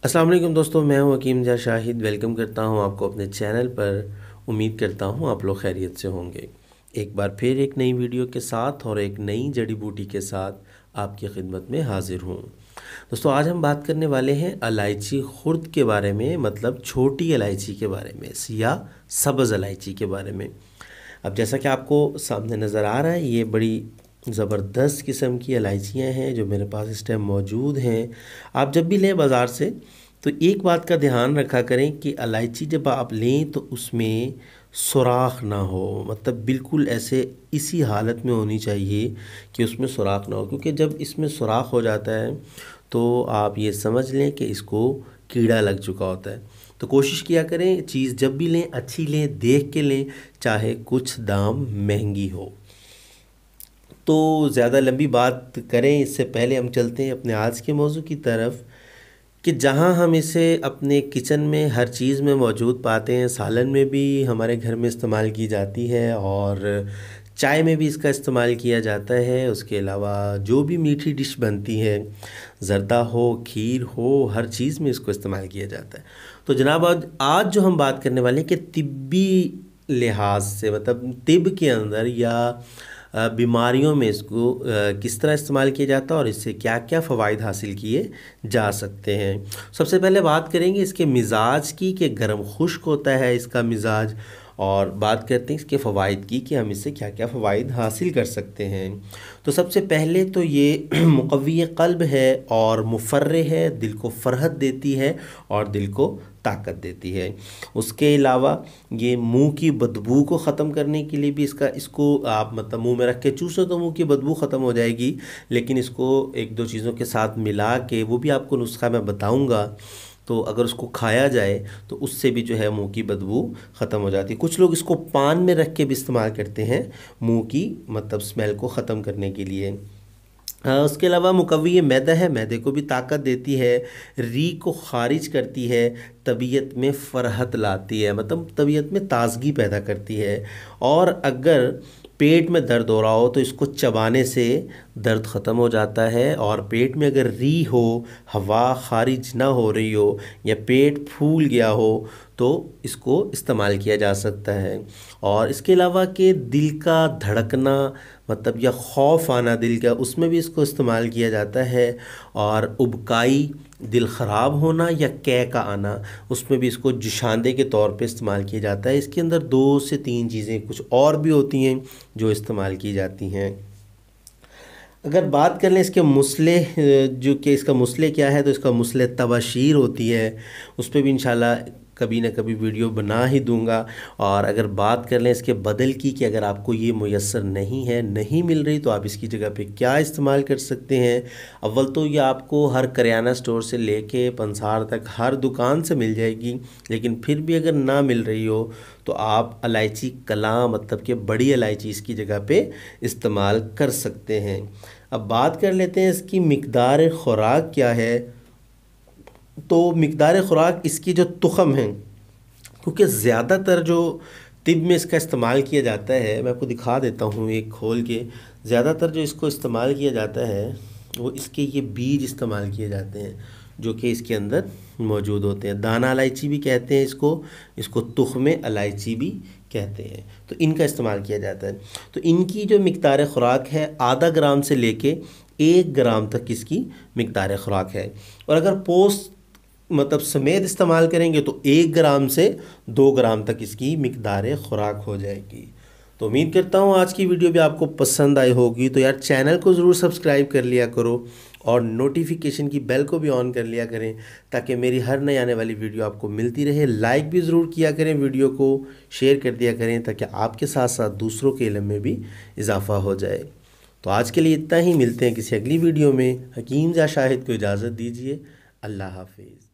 अस्सलाम वालेकुम दोस्तों, मैं हूं हकीम जा शाहिद। वेलकम करता हूं आपको अपने चैनल पर। उम्मीद करता हूं आप लोग खैरियत से होंगे। एक बार फिर एक नई वीडियो के साथ और एक नई जड़ी बूटी के साथ आपकी खिदमत में हाजिर हूं। दोस्तों, आज हम बात करने वाले हैं इलायची खुर्द के बारे में, मतलब छोटी इलायची के बारे में या सब्ज़ इलायची के बारे में। अब जैसा कि आपको सामने नज़र आ रहा है, ये बड़ी ज़बरदस्त किस्म की इलायचियाँ हैं जो मेरे पास इस टाइम मौजूद हैं। आप जब भी लें बाज़ार से तो एक बात का ध्यान रखा करें कि इलायची जब आप लें तो उसमें सुराख ना हो, मतलब बिल्कुल ऐसे इसी हालत में होनी चाहिए कि उसमें सुराख ना हो, क्योंकि जब इसमें सुराख हो जाता है तो आप ये समझ लें कि इसको कीड़ा लग चुका होता है। तो कोशिश किया करें चीज़ जब भी लें अच्छी लें, देख के लें, चाहे कुछ दाम महंगी हो। तो ज़्यादा लंबी बात करें इससे पहले हम चलते हैं अपने आज के मौजू की तरफ, कि जहां हम इसे अपने किचन में हर चीज़ में मौजूद पाते हैं। सालन में भी हमारे घर में इस्तेमाल की जाती है और चाय में भी इसका इस्तेमाल किया जाता है। उसके अलावा जो भी मीठी डिश बनती है, ज़र्दा हो, खीर हो, हर चीज़ में इसको इस्तेमाल किया जाता है। तो जनाब, आज जो हम बात करने वाले हैं कि तिब्बी लिहाज से, मतलब तिब के अंदर या बीमारियों में इसको किस तरह इस्तेमाल किया जाता है और इससे क्या क्या फ़वाइद हासिल किए जा सकते हैं। सबसे पहले बात करेंगे इसके मिज़ाज की, कि गर्म खुश्क होता है इसका मिज़ाज, और बात करते हैं इसके फ़वाइद की कि हम इससे क्या क्या फ़वाइद हासिल कर सकते हैं। तो सबसे पहले तो ये मुक़व्वी क़ल्ब है और मुफ़र्रे है, दिल को फ़रहत देती है और दिल को ताकत देती है। उसके अलावा ये मुंह की बदबू को ख़त्म करने के लिए भी इसको आप मतलब मुंह में रख के चूसो तो मुंह की बदबू ख़त्म हो जाएगी, लेकिन इसको एक दो चीज़ों के साथ मिला के, वो भी आपको नुस्खा मैं बताऊंगा, तो अगर उसको खाया जाए तो उससे भी जो है मुंह की बदबू ख़त्म हो जाती है। कुछ लोग इसको पान में रख के भी इस्तेमाल करते हैं मुंह की मतलब स्मेल को ख़त्म करने के लिए। उसके अलावा मुकव्वी मैदा है, मैदे को भी ताकत देती है, री को ख़ारिज करती है, तबीयत में फ़रहत लाती है, मतलब तबीयत में ताज़गी पैदा करती है। और अगर पेट में दर्द हो रहा हो तो इसको चबाने से दर्द ख़त्म हो जाता है। और पेट में अगर री हो, हवा ख़ारिज ना हो रही हो या पेट फूल गया हो तो इसको इस्तेमाल किया जा सकता है। और इसके अलावा कि दिल का धड़कना, मतलब या खौफ आना दिल का, उसमें भी इसको इस्तेमाल किया जाता है। और उबकाई, दिल ख़राब होना या कै का आना, उसमें भी इसको जुशांदे के तौर पे इस्तेमाल किया जाता है। इसके अंदर 2 से 3 चीज़ें कुछ और भी होती हैं जो इस्तेमाल की जाती हैं। अगर बात कर लें इसके मुसले, जो कि इसका मुसले क्या है, तो इसका मुसले तबाशीर होती है, उस पर भी इंशाल्लाह कभी ना कभी वीडियो बना ही दूंगा। और अगर बात कर लें इसके बदल की, कि अगर आपको ये मुयस्सर नहीं है, नहीं मिल रही, तो आप इसकी जगह पे क्या इस्तेमाल कर सकते हैं। अव्वल तो ये आपको हर करियाना स्टोर से लेके पंसार तक हर दुकान से मिल जाएगी, लेकिन फिर भी अगर ना मिल रही हो तो आप इलायची कलां, मतलब कि बड़ी इलायची, इसकी जगह पे इस्तेमाल कर सकते हैं। अब बात कर लेते हैं इसकी मिकदार खुराक क्या है। तो मिकदार खुराक इसकी जो तुख़म है, क्योंकि ज़्यादातर जो तिब में इसका इस्तेमाल किया जाता है, मैं आपको दिखा देता हूँ एक खोल के। ज़्यादातर जो इसको इस्तेमाल किया जाता है वो इसके ये बीज इस्तेमाल किए जाते हैं जो कि इसके अंदर मौजूद होते हैं। दाना इलायची भी कहते हैं इसको तुख़्मे इलायची भी कहते हैं। तो इनका इस्तेमाल किया जाता है। तो इनकी जो मिकदार खुराक है, आधा ग्राम से लेके 1 ग्राम तक इसकी मिकदार खुराक है। और अगर पोस्ट मतलब समेत इस्तेमाल करेंगे तो 1 ग्राम से 2 ग्राम तक इसकी मिकदार खुराक हो जाएगी। तो उम्मीद करता हूँ आज की वीडियो भी आपको पसंद आई होगी। तो यार, चैनल को ज़रूर सब्सक्राइब कर लिया करो और नोटिफिकेशन की बेल को भी ऑन कर लिया करें, ताकि मेरी हर नई आने वाली वीडियो आपको मिलती रहे। लाइक भी ज़रूर किया करें, वीडियो को शेयर कर दिया करें, ताकि आपके साथ साथ दूसरों के इल्म में भी इजाफ़ा हो जाए। तो आज के लिए इतना ही, मिलते हैं किसी अगली वीडियो में। हकीम जा शाहिद को इजाज़त दीजिए। अल्लाह हाफिज़।